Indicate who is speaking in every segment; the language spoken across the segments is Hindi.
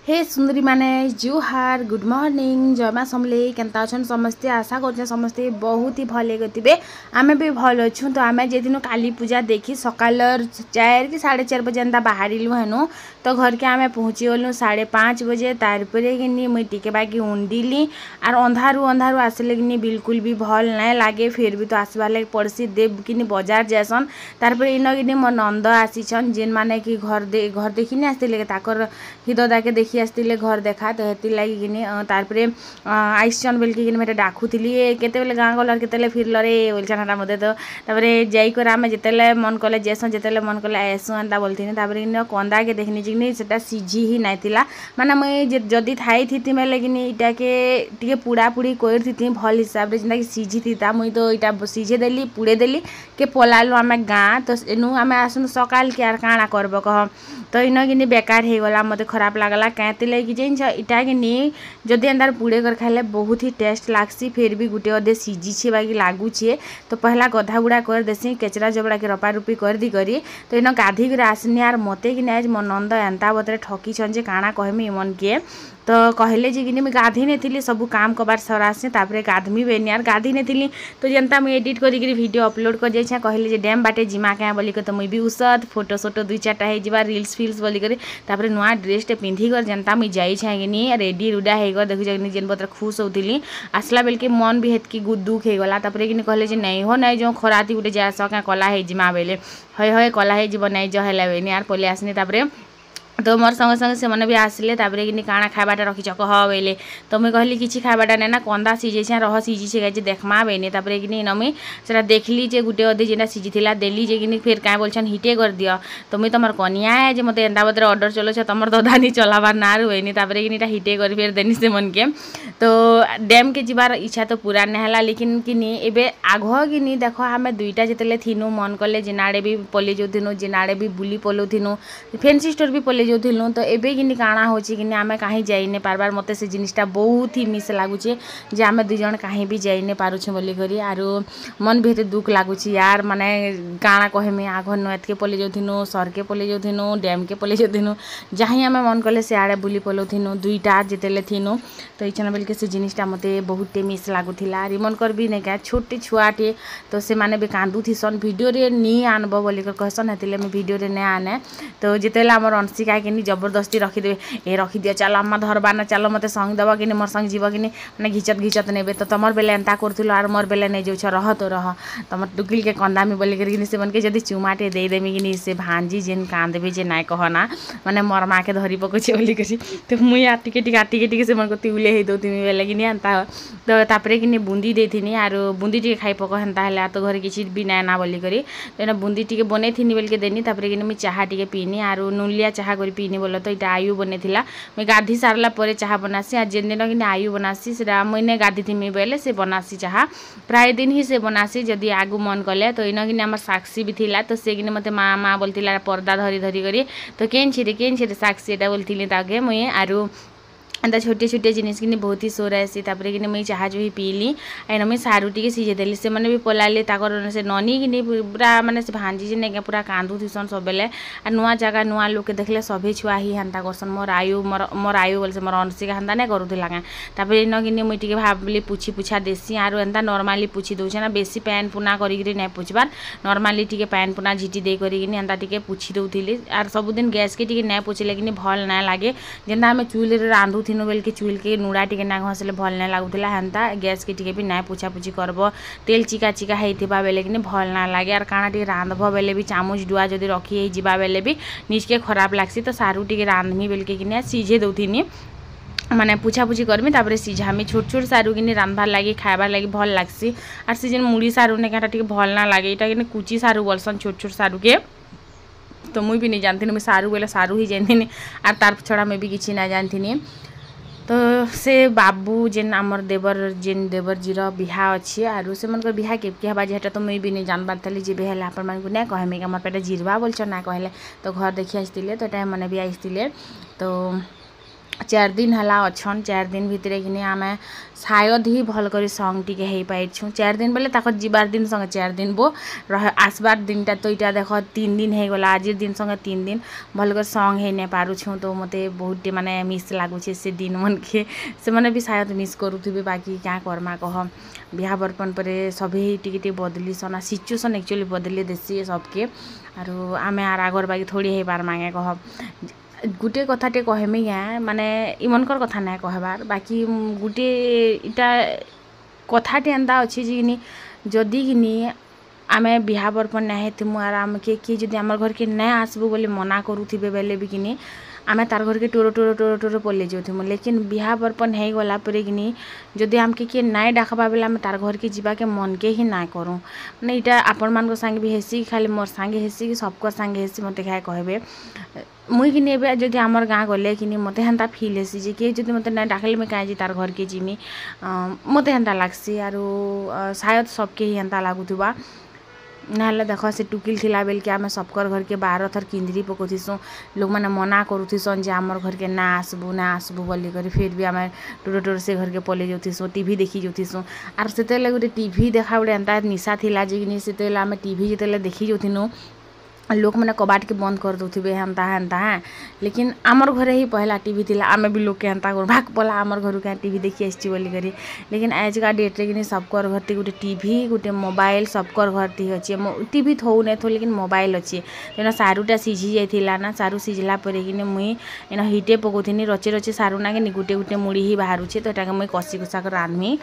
Speaker 1: हे सुंदरी माने जुहार गुड मॉर्निंग जय माँ समले केनता अछन समस्ते आशा करछन समस्ते बहुत ही भले गतिबे आमे भी भल अछु। तो आमे जे दिन काली पूजा देखी सकाल 4 कि 4:30 बजे एंता बाहरिलु हेनु। तो घर के आमे पहुँची गलु 5:30 बजे। तारपरे किनी मुई टिके बाकी उंडीली आर अंधारू अंधारू आसले किनी बिल्कुल भी भल नै लागे। फिर भी तो आसबार लाग पड़सी देव किनी बाजार जैसन। तारपरे इन किनी मोर नंद आसीछन जेन माने कि घर देखिनी आसतिले ताकर हिददा के देखि आसतिले घर देखा। तो हेति लागि किनी तारपरे आइसचन बेलके किनी मेटे डाकुथिली केते बेले गाँ गलर केतेले फिरल रे बोलछन मते। तो तारपरे जाई कर आमे जेतेले मन कले जेसन जेतेले मन कले आएसु एंता बोलथिनी। तारपरे इन कंदा के देखनी जिनी सेटा सिझी ही नाइतिला माने मुई जदी थाई थिति मेले किनी इटा के टिके पुड़ा पुड़ी कोइर थिति भल हिसाब रे जिंदा कि सिझी थिता। मुई तो इटा सिझे देली पुड़े देली के पलालु आमे गाँ। तो एनु आमे आसनु सकाल के आर काणा करबो कह। तो इन किनी बेकार हे गला मते खराब लागला कहते लगी जेन इटा किनी जदी अंदर पुड़े कर खाइले बहुत ही टेस्ट लागसी। फिर भी गुटे अधे सिझी छे बाकी लागू छे। तो पहला गधा गुड़ा कर देसी केचरा जबड़ा के रपा रुपी कर दी करी। तो इन गाधी कर आसनी आर मते कि आज मो नंद एंता बतरे ठकी छन जे काणा कहमी मन के। तो कहले जे कि मैं गाधी नहीं सब काम कबार सरासे तापरे गाधमी बेनी यार गाधी नहीं। तो जनता मुझे एडिट करी वीडियो अपलोड कर जाए कहले जे डैम बाटे जिमा क्या बोलिक। तो मुझे भी उसद फोटो सोटो 2-4टा हो रिल्स फिल्स बोलिक तापरे नुआ ड्रेसटे पिंधिकर जनता मुझे जाइए रेडी रुडा होकर देखुनी जेन पत्र खुश होती आसला बेल के मन भी हेतकी दुख हो गला। तापरे कि कहले जे नहीं हो नहीं जो खराती गोटे जास क्या कला है जिमा बेले हय हय कला है जीव नहीं जो है बेनी यार पलि आसनी। तापरे तो मोर संगे संगे से मैंने भी आसिले तापरे कि काଣା खाबाटा रखी चक ह बेले। तो मुझे कहली किसी खाबाटा ना कंदा सीझे रह सीझी गाई देखमा बेनी। तापरे कि नमी से देखली जे गुटे अधे जेना सीझीला देली जे कि फिर क्या बोलछन हिटे कर दियो। तो मुई तुम कनिया है जे मते एंदा बदरे ऑर्डर चलो तुम ददानी चलाबार ना रुनी। तापरे कि हिटे कर फिर देनी से मन के। तो डैम के जीवार इच्छा तो पूरा नहला लेकिन किनी एबे आग किनी देख आम दुईटा जिते थिनु मन कले जेनाड़े भी पलि जाऊँ जेनाड़े भी बुली पलाऊनु फैंसी स्टोर भी पलि जाऊँ। तो एबे किनी काଣା होची किनी आमे कहीं जाई नहीं पारबार मते से जिनिसटा बहुत ही मिस लागुचे जे आमे दुई जन कहीं भी जाई नहीं पारुछु बोली करी। आरो मन भी दुख लागुची यार माने काଣା कहमी आग नएत के पलि जाऊँ सर के पलि जाऊँ डैम के पलि जाऊँ जहाँ आमे मन कले से आड़े बुली पलाऊनु दुईटा जिते थिनु। तो इच्छा बेल के से जिनिसटा मते बहुत मिस लागुथिला रिमन कर भी नहीं क्या छोटे छुआटे। तो से माने भी कांदू थीसन वीडियो रे नी आनब बोलिक कहसन हेतिले मैं वीडियो रे नहीं आने। तो जितेला आमर अंशिका कि जबरदस्ती रखीदेवे ए रखीदियो चल अम्मा धरबा ना चलो मते संग दब कि मोर संग जीव कि मैंने घिचत घिचत नेबे। तो तुम बेले एंता करूँ आर मोर बेले नहीं जाऊँ रह तो रह तुम टुकिल के कंदामी बोलिक से मन के जब चुमाटे देदेमी कि से भांजी जेन कांदे जे नाई कहना माने मोर माँ के धरी पकुचे बोलिक। तो मुई आटिके से मन को तिउले हे दो तुम बेले कि एंता। तो तापरे कि बुंदी देथिनी आर बुंदी टी खाई पक हेन्ता है तो घर किसी भी ना ना बोलिक। तो बुंदी टी बनै थी बेल के देनी। तापरे कि मुई चाहा टी पीनी आर नुलिया चाहा कर पीनी बोल। तो यहाँ आयु बने मुई गाधी सारला पर चाहा बनासी आ जेन दिन कि आयु बनासी से मुझे गाधी थी बेले से बनासी चाहा प्राय दिन ही से बनासी जदि आगु मन कले। तो इन कि साक्षी भी थिला। तो से कि मते माँ माँ बोलती पर्दा धरी धरी करी तो केन छे साक्षी एटा बोलती ताके मुई आरु एंता छोटे छोटे जिनिस कि बहुत ही सोर आसी। तापरे कि मुई चाहा जो ही पीली एन मुई सारू टी सीझे देली से मैंने भी पलाले ताकर से ननी कि पूरा माने से भांजी जे नहीं पूरा कांदू थीसन सब बेले आ नुआ जगह नुआ लोग के देखले सभी छुआ ही हेन्ता करसन मोर आयु बोल से मोर अंशिका हेन्ता नहीं करूला क्या। तापरे इन कि मुई टी भाविली पुछी पुछा देसी आर एंता नर्माली पुछी दूचे ना बेसी पैन पुना करी नहीं पुछबार नर्माली टी पैन पुना झिटी दे करी एंता टी पुछी दौली आर सबुदिन गैस के टी नहीं पुछले कि भल ना लगे जेनता आम चूल रांधु थिनु बेल के चूल के नुड़ा टी ना घसले भल ना लगुला हेन्ता गैस के टी भी ना पुछा पुछी करब तेल चिका चिका होता बेले कि भल ना लगे आर काଣା टी रांधब बेले भी चामच डुआ जदि रखी जा बेले भी निजके खराब लागसी। तो सारू टी रांधमी बेल के सीझे दौथिनी माने पुछापुछी करमी तापरे सीझामी छोट छोट सारू कि रांधबार लगी खाइबार लगी भल लागसी। आर से जेन मुड़ी सारू ने क्या टी भल ना लगे यहाँ कि कुची सारू बोलसन छोट छोट सारू के। तो मुई भी नहीं जानती मैं सारू बोले सारू ही जानती आर तार छड़ा मैं भी किसी ना जानती। तो से बाबू जेन आमर देवर जेन देवर जीर बिहा अच्छी आर से मन बिहा केबके हवा जेटा तो मुई भी नहीं जानबार थी जे बेहले आपण मानक ना कहमी कि पेटे जीरवा बोलछ ना कहले। तो घर देखी आसते तो टाइम मैंने भी आसते। तो चार दिन हला अच्छन 4 दिन भितर कि आम शायद ही भल कर संग टी हो पाइछुँ 4 दिन बोले ताक जीवार दिन संगे 4 दिन बो आसबार दिनटा तो यहाँ देख 3 दिन हो गला आज दिन संगे 3 दिन भल कर संग हो नहीं पारुछुँ तो मत बहुत माने मिस लगुचे से दिन मन के से मैंने भी शायद मिस करुवे बाकी क्या करमा कह बिहा बर्पण पर सभी टी बदली सना सिचुएसन एक्चुअली बदली देसी सबके आरो आम आर आगर बाकी थोड़ी हो पार मांगे कह गोटे कथाटे कहमी क्या माने इमनकर कथा ना कहबार बाकी गोटे इटा कथाटे एंता अच्छी कि जदि कि आम बिहा बर्पण ना हेतु आर आम किए जदि आम घर के ना आसबू बोले मना करुवे बेले भी कि आम तार घर के टोरो टोरो टोरो टोरो पलि जाऊँ लेकिन बिहा बर्पण हो गला कि जदि आम किए ना डाकबा बेले आम तार घर के जीवा के मन के ही ना करूँ मैंने यहाँ आपण मान संगे भी हेसी खाली मोर सांगे हेसी कि सबको सांगे हेसी मत क्या कहे मुई कि जदि आमर गाँ गले कि मत हेन्ता फिल हेसी जे किए जदि मत ना डाकले मैं कहीं तार घर के जिमी मत हेन्ता लागसी आरो शायद सबके ही हेन्ता लगुवा ना देख से टुकिल थिला बेल के आम सबकर घर के 12 थर किंदरी पकोथीसुँ लोग मैंने मना करुथीसन जे आमर घर के ना आसबू बोली कर फिर भी आम टोर टोर से घर के पलि जाऊँ टीवी देखी जाऊँ आर से गोटे टीवी देखा गोटे एंता निशा थिला जे से आम टीवी जिते देखी जाऊँ लोक मैंने कबाट के बंद कर दौथे हेन्ता हेन्ता हाँ लेकिन आमर घरे ही पहला टीवी थिला आम भी लोग के हेन्ता कर भाग पला आमर घर क्या टीवी देखी आसी बोली करी लेकिन आजका डेट्रे कि सबकर घर टी गोटे टीवी गोटे मोबाइल सबकर घर टी अच्छे टीवी थो नहीं थो लेकिन मोबाइल अच्छे तेना सारूटा सीझी जाइला ना सारू सीझला पर कि मुई एना हिटे पकाउथी रचे रचे सारू ना कि गोटे गोटे मुड़ी ही बाहर तो मुई कषी कुषा कर रांधमी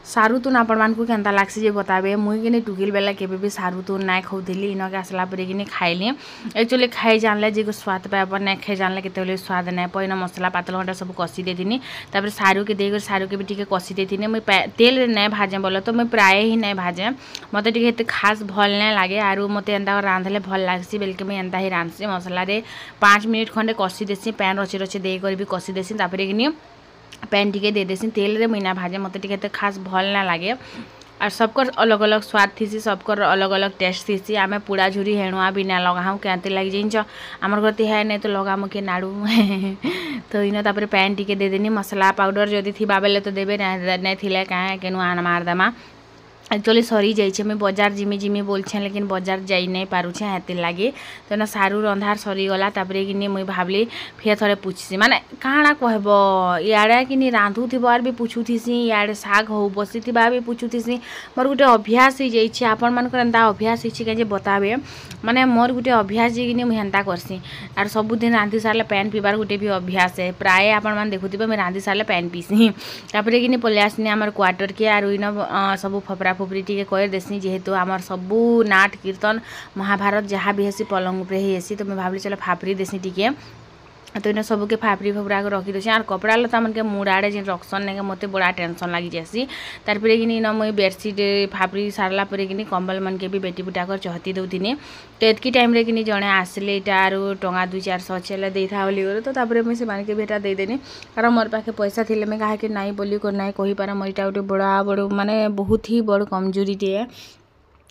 Speaker 1: सारू तुन आपण मानकु केन्ता लागसी जे बताबे मुई कि टुकिल बेला केबे भी सारू तुन ना खाऊली इनके आसला पर कि खाइली एक्चुअली खाई जानले जे स्वाद पाए ना खाई जानले केते स्वाद ना पाए ना मसला पातल घंटा सब कषि देथिनी तापर सारू के देकर सारू के भी टिके कषि देथिनी मुई तेल ना भाजे बोले तो मुई प्राय ही ना भाजे मते टिके एते खास भल ना लागे आरु मते एंता रांधले भल लागसी बेलके मुई एंता ही रांधसी मसला रे 5 मिनट खंडे कषि देसी पैन रचे रचे देकर भी कषि देसी तापर कि पैन टिके दे देसी तेल रे मुई भाजे मत टिके खास भल ना लागे और सबकर अलग अलग स्वाद थी सबकर अलग अलग टेस्ट थी आम पुड़ा झुरी हेणुआ भी ना लगाऊँ क्या लगे जिन आमर घर है नहीं तो लगामु के नाड़ू तो इन तापर पैन टिके दे देनी मसला पाउडर जदि थी बेले तो देवे नहीं थिले क्या केनु आन मारदेमा एक्चुअली सरी जाइए मुझे बजार जिमी जिमी बोलछे लेकिन बजार जाई नहीं पारुछे हेति लगे तो ना सारू रंधार सरीगला तापर कि मुई भावली फिर थोड़े पूछसी माने काଣା कहब इे कि रांधुथार भी पूछुथीसी इे शाग हो बसी भी पूछुथीसी मोर गोटे अभ्यास हो जाइए आपण मानकर एंता अभ्यास हो कहीं बताबे माने मोर गोटे अभ्यास जे कि मुझे हेन्ता करसी आर सबुदिन रांधि सारे पैन पीबार गोटे भी अभ्यास है प्राय आपण मैंने देखुवे मुझे रांधि सारे पैन पीसी तापर कि पलि आसनी आमर क्वार्टर के आर इन सब फपरा फुफरी टी कर देसी जेहेतु आमर सबू नाट कीर्तन महाभारत जहाँ भी हेसी पलंग उपरे ही हेसी तो मैं भावली चलो फाफरी देसी टी तो इन सबके फाफरी फुफरा के रखी दूसरी और कपड़ा लता मन के मुड़ आड़े जो रखसन नहीं मत बड़ा टेंशन लगी जासी तार कि इन मुई बेडसीट फाफरी सारला पर कि कंबल मन के भी बेटी बुटा कर चहती दौनी तो एतकी टाइम रे कि जड़े आसले यहाँ टंगा 200-400 अच्छे दे था बोली तो मुझे से के बेटा देदेनी कारण मोर पाखे पैसा थी मैं कहा नाई बोली कर नाई कहीपर मोर यहाँ गोटे बड़ा बड़ माने बहुत ही बड़ कमजोरी टे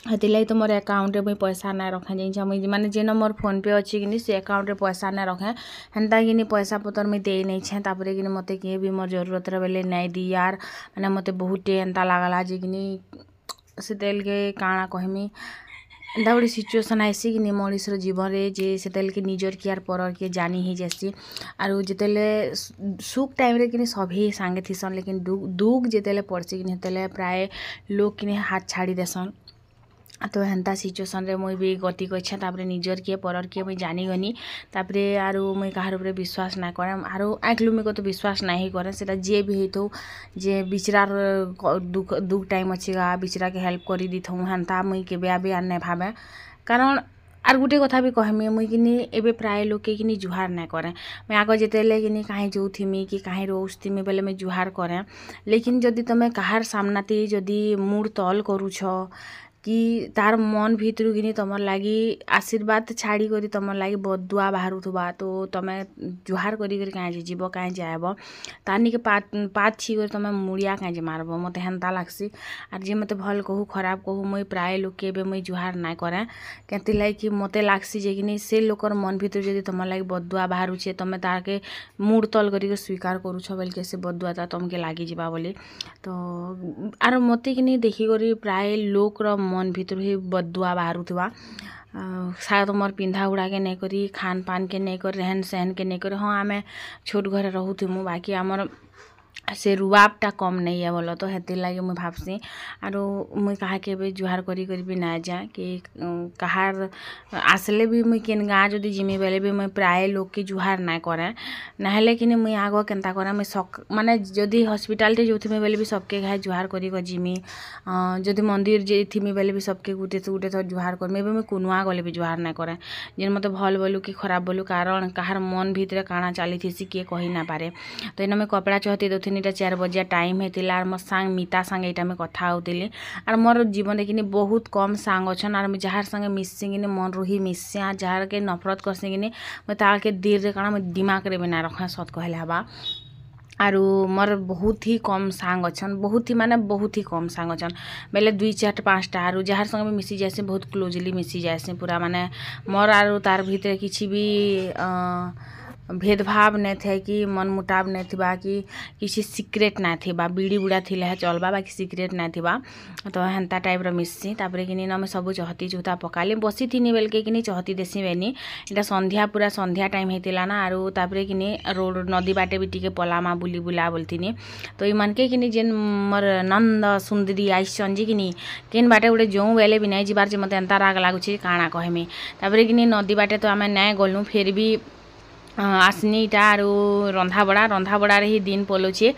Speaker 1: हेतिलाई तो मोर अकाउंट में पैसा ना रखे जाइए मुझे माने जेन मोर फोन पे अच्छी कि से अकाउंट में पैसा ना रखे हेन्ता कि पैसा पतर मुझे दे नहीं छे तापर कि मत किए भी मोर जरूरत बेले नहीं दी यार मैंने मत बहुत एंता लगला जे कि से के काଣା कहमी एंता गोटे सिचुएसन आसी कि मनीषर जीवन जे से के निजर कियार पर के जानी ही जासी आरो जितेले सुख टाइम रे कि सभी सांगे थीसन लेकिन दुख जितेले पड़सी कि प्राय लोग कि हाथ छाड़ी देसन तो हेन्ता सिचुएसन रे मुई भी गति करछे तापरे निजर किए परर किए मुई जानी गनी तापरे आरो मुई कहार ऊपर विश्वास ना करे आरो आँखलुमी को तो विश्वास नहीं करे सेटा जे भी हेतु जे बिचरार दुख टाइम अच्छेगा बिचरा के हेल्प करी दी थूँ हेन्ता मुई केबे आबे आर नहीं भावे कारण आर गोटे कथा भी कहमी मुई कि एबे प्राय लोग के कि जुहार ना करे मैं आग जितेले कि कहीं जोथीमी कि कहीं रोउथीमी बेले मैं जुहार करे लेकिन जदि तुम कहार सामनाती जदि मुड़ तल करूछ कि तार मन भितर कि तुम लगी आशीर्वाद छाड़ी करी तुम लगी बदुआ बाहरुवा तो तुम जुहार करी कहीं जीव कहीं जाब तार के पात छी कर तुम मुड़िया कहीं मारब मत हेन्ता लगसी आर जी मत भल कहू खराब कहू मुई प्राय लोग के मुई जुहार ना करे कहती लगे कि मत लगसी जे कि से लोकर मन भितर जब तुम लगे बदुआ बाहरुचे तुम ताके मुड़ तल कर स्वीकार करुछ बोल से बदुआ तुमके लगी जा बोली तो आर मत कि देखिक प्राय लोकर मन भितर ही बदुआ बाहरुवा शायद मोर पिंधा उड़ा के नहीं करी खान पान के नहीं कर रहन सहन के नहीं कर हाँ आम छोट घर रोथमु बाकी आमर से रुआबटा कम नहीं है बोल तो हेतिर लगे मुझे भावसी आरो मुई कहा के जुहार करी भी ना जा कि कहार आसले भी मुई केन गाँ जदि जिमी बेले भी मुई प्राय लोग के जुहार ना करे ना कि मुई आग केन्ता करे मुई माने जदि हॉस्पिटल जो थी बेले भी सबके घाय जुहार करी जिमी जदि मंदिर जे थी बेले भी सबके गुटे थर जुहार करमी मुई कुनुआ गले भी जुहार ना करे जेन मत भल बोलू कि खराब बोलू कारण कहार मन भितर काଣା चली थी किए कही ना पारे तो इन मैं कपड़ा चहती दौनी 4 बजिया टाइम होता और मो सांग मीता सांगे यहाँ मैं कथा होती और मोर जीवन देखिए बहुत कम सांग अच्छन और जार संगे मिससी कि मन रुही मिससी और जार के नफरत करसी कि मैं ताके दिल काଣା मैं दिमाग रे भी ना रखा सत कहले हवा आरु मोर बहुत ही कम सांग अच्छन बहुत ही माने बहुत ही कम सांग अच्छन बेले 2 4 5 टा आरु जार संगे भी मिसी जाए बहुत क्लोजली मिसी जाए पूरा माने मोर आरु तार भीतर किसी भी भेदभाव नहीं थे कि मन मुटाव नहीं थी कि किसी सिक्रेट ना थी बीड़ी बुड़ा थी चलबा बाकी सिक्रेट ना थी तो हेन्ता टाइप मिससी तापर कि मैं सब चहती चुहता पकाली बसी थी बेलके कि चहती देसी बेनी इटा संध्या पूरा संध्या टाइम होता ना आरु तापर कि रोड नदी बाटे भी टी पलामा बुली बुला बोलती तो ये मनके कि जेन मोर नंद सुंदरी आईसन जी कि केन बाटे गोटे जो बेले भी नहीं जीवार मत एंता राग लगुच काଣା कहमी तापर कि नदी बाटे तो आम ना गलु फिर भी आसनी इटा आरु रंधा बड़ा ही दिन पलोचे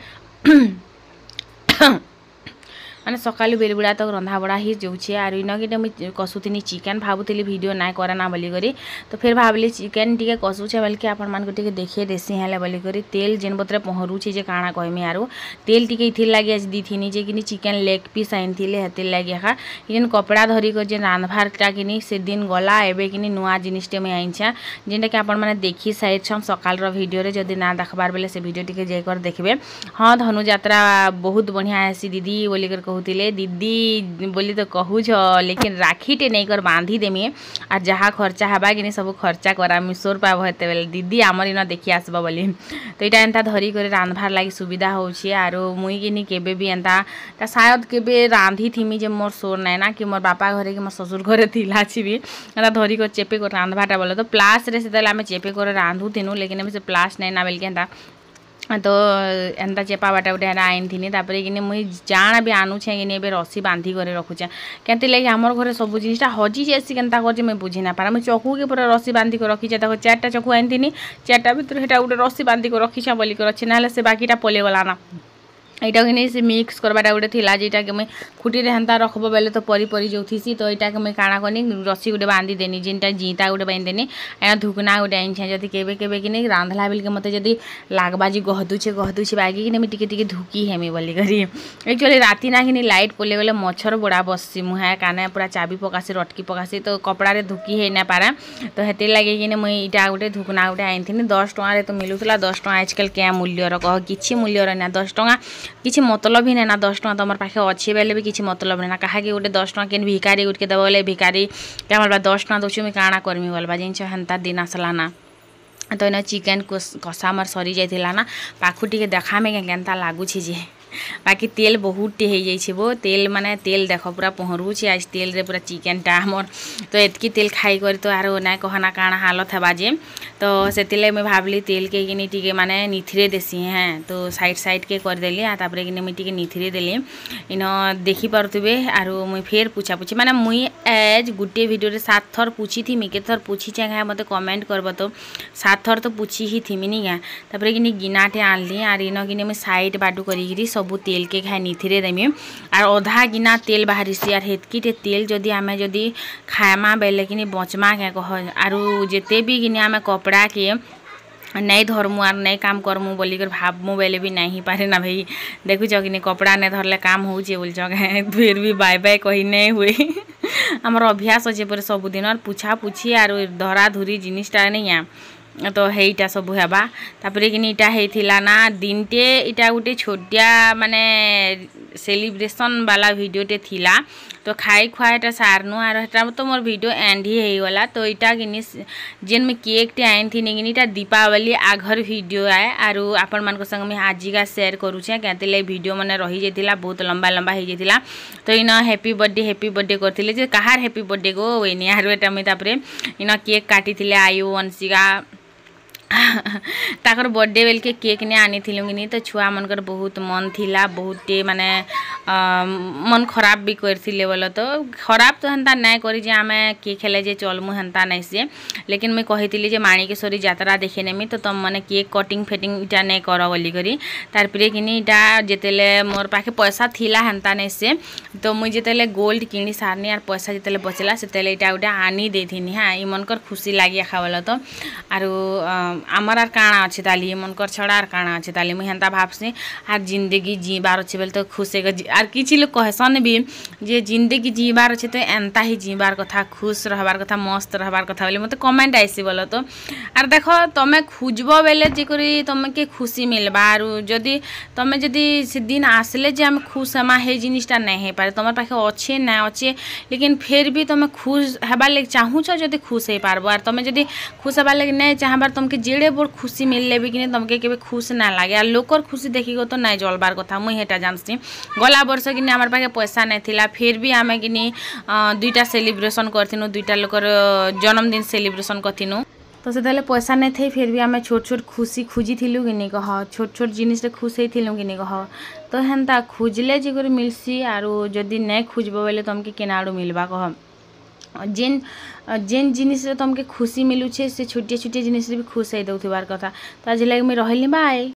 Speaker 1: माने सकालू बेलबुड़ा तक रंधा बड़ा ही जाऊे आर इनके मुझे कसुनी चिकेन भावुली भिडियो ना करना बोलिक तो फिर भाविली चिकेन टी कसुचे बोलिके आपण मानक टी देखिए देसी है बोलिक तेल जेन बतरे पहरुचे जे काଣା कहमी आरु तेल टी इथिर लगे आज दीथिनी जे कि चिकेन लेग पीस आनी हेतिर लगे एखा जेन कपड़ा धरिक जेन रांधबारटा कि से दिन गला एबे कि नुआ जिनिसटे मुझे आईछा जेनटा कि आपण मैंने देखी सारिछन सकाल भिडियो जदि ना देखबार बेले से भिडियो टी जाकर देखिए हाँ धनुयात्रा बहुत बढ़िया आसी दीदी बोलिकर कहते दीदी बोली तो कहूछ लेकिन राखीटे नहीं कर बांधी देमी और जहाँ खर्चा हवा कि सब खर्चा करा मिसोर पाब हेते बेले दीदी आमर इन देखी आसब बोली तो यहाँ एंता धरी कर रांधबार लगी सुविधा होउछि आरो मुई कि केबे भी एंता शायद केबे रांधी थीमी जे मोर सोर नाय ना कि मोर बापा घरे कि मोर ससुर घरे थिला छी भी एंता धरी कर चेपे कर रांधबाटा बोले तो प्लास रे से आम चेपे कर रांधु थिनु लेकिन से प्लास नहीं ना बेलके एंता तो एंता चेपा बाटा गोटे आईन थी तापर कि मुई जाना भी आनुछे कि रसी बांधी कर रखुचे केमती लगे आमर घर सब जिनटा हजी जासी केन्ता कर मुझे बुझी ना पारा मुझे चकू के पूरा रसी बांधी कर रखीचे 4टा चकू आनी थी 4टा भर हेटा गोटे रसी बांधी कर रखीछे बोलिक अच्छे ना से बाकीटा पलेगला ना यहाँ कि से मिक्स करवाटा गोटे थी जेटा कि मुझे खुटी हेन्ता रखब बेले तो परी परी जो थी तो यहाँ कि मुझे काଣା कनी रसी गोटे बांधी देनी जिनटा जीता गोटे बांधी देनी यहाँ धुकना गोटे आईछे जदि केबे केबे कि रांधला बेलके मत जदि लागबा जी गहदुचे बागी कि मुझे टिके धुकी हेमी बोलिक एक्चुअली राति ना कि लाइट पले गले मच्छर बड़ा बससी मुहे काने पूरा चाबी पकासी रटकी पकासी तो कपड़े धुकी है ना पारा तो हेतिर लगे कि मुझे इटा गोटे धुकना गोटे आनी 10 टଙ୍କା तो मिलूला 10 टଙ୍କା आजकल क्या मूल्यर कह कि मूल्यर ना 10 टଙ୍କା किसी मतलब ही नहीं ना 10 टଙ୍କା तुम पाखे अच्छे बेले भी किसी मतलब नहीं ना कहा कि गोटे 10 टଙ୍କା के भिकारी गुटके देव बोले भिकारी क्या बोलबा 10 टଙ୍କା दूसरी मुझे काଣା करमी बोलबा जिन हेन्ता दिन आसला ना तो इन चिकेन कषा मोर सरी जाइला ना पाखु टी देखा में केन्ता लगुच जे बाकी तेल बहुत टे हो जाइए वो तेल माने तेल देख पूरा पहरुचे आज तेल रे पूरा चिकेनटा मोर तो एतकी तेल खाई कर तो आरो ना कहना काଣା हालत है बाजे तो से मुझे भावली तेल के कि टी माने निथिरे देसी हैं तो साइड के करदेली तापर कि मुझे टी निथिरे देली इन देखी पारे आरो मुई फेर पूछा पूछी माने मुई एज गोटे भिडियो 7 थर पूछी थी के थर पूछी चाहे मत कमेंट करब तो 7 थर तो पूछी ही थी नी क्या तापर कि गिनाटे आनली आर इन कि मुझे साइड बाटू करी सब तेल के खाए निथिरे देमी और अधा गिना तेल बाहरी सी आर हेतकीटे तेल जदि आम जदि खाएमा बेले कि बचमा क्या कह आरु जेते भी कि आम कपड़ा के नहीं धरमु आर नहीं काम करमु बोलिकर भावमु बेले भी नहीं पारे ना भाई देखुच कि कपड़ा नहीं धरले काम हो बोल फिर भी बाय बाय कही नहीं हुए आमर अभ्यास अच्छे पर सबुदिन पुछा पुछी आर धरा धुरी जिनिसटा नहीं तो हेटा सब हेबा तापर कि इटा हेथिला ना दिनटे इटा गोटे छोटिया माने सेलिब्रेशन वाला वीडियोटे थिला तो खाई खुआ एटा सारनु आर हेटा तो मोर वीडियो एंड ही हे गला तो इटा किनि जेन में केक टे आइन थी कि इटा दीपावली आघर वीडियो आए आर आपण मान संग में आज का शेयर करूछे कहते वीडियो माने रही जेतिला बहुत लंबा लंबा हे जेतिला तो इन हैप्पी बर्थडे करथिले जे कहार happy birthday go Veni are एटा में तापरे इन केक काटिथिले आयु वंशिका ताकर बर्थडे बेल के केक ने आनी थिलु कि तो छुआ मनकर बहुत मन थिला बहुत माने मन खराब भी करथिले बोलो तो खराब तो हंता नहीं करी जे आमे केक खेले जे चलमु हंता नहीं से लेकिन मैं कहिथिली जे माणिकेश्वरी यात्रा देखे नेमी तो तुम माने केक कटिंग फेटिंग इटा नहीं कर बोली करी तार परे किनी इटा जेतेले मोर पाखे पैसा थिला हंता नहीं से तो मुई जेतेले गोल्ड किनी सारनी आर पैसा जेतेले बचला सेतेले इटा उटा आनी देथिनी हां ई मनकर खुशी लागी खावला तो आरो आमर आर काଣା अच्छे ताली मनकर छड़ा आर काଣା अच्छे ताली मुई हेंता भाबसी आर जिंदगी जीबार अच्छे बेल तो खुश आर किछि लोग कहसन भी जे जिंदगी जीबार अच्छे तो एंता ही जीबार कथा खुश रहबार कथा मस्त रहबार कथा बोली मते कमेंट आइसी बोलो तो आर देखो तमे खुजबो बेले जे करी तमे के खुशी मिलबा आर जदी तमे जदी से दिन आसले जे हम खुश हमा हे जिनिसटा नहीं हे पारे तमर पाखे अच्छे ना अच्छे लेकिन फिर भी तमे खुश हेबार ले चाहू छ जदी खुश हे पारबो आर तमे जदी खुश हेबार ले नहीं चाहबार तुमके जेड़े बोर खुशी मिलले भी कि तुमके केबे खुश ना लागे आ लोकर खुशी देखी गो तो नहीं जलबार कथा मुई हेटा जानसी गला वर्ष कि आमर पाखे पैसा नहीं थिला फिर भी आमे कि दुईटा सेलिब्रेशन करथिनु दुईटा लोकर जन्मदिन सेलिब्रेशन करथिनु तो से पैसा नहीं थे फिर भी आमे छोट छोट खुशी खोजी थिलु कि नहीं कह छोट छोट जिनिस रे खुश हेथिलु कि नहीं कह तो हेंता खोजले जे कर मिलसी आरो जदी नहीं खोजबो बेले तुमके केनाडू मिलबा कह जेन जेन जिनिस तुमके खुशी मिलुछे से छोटे छोटे जिनिस भी खुश हे दउथिबार कथा तो आज लगे मैं रहली बाय।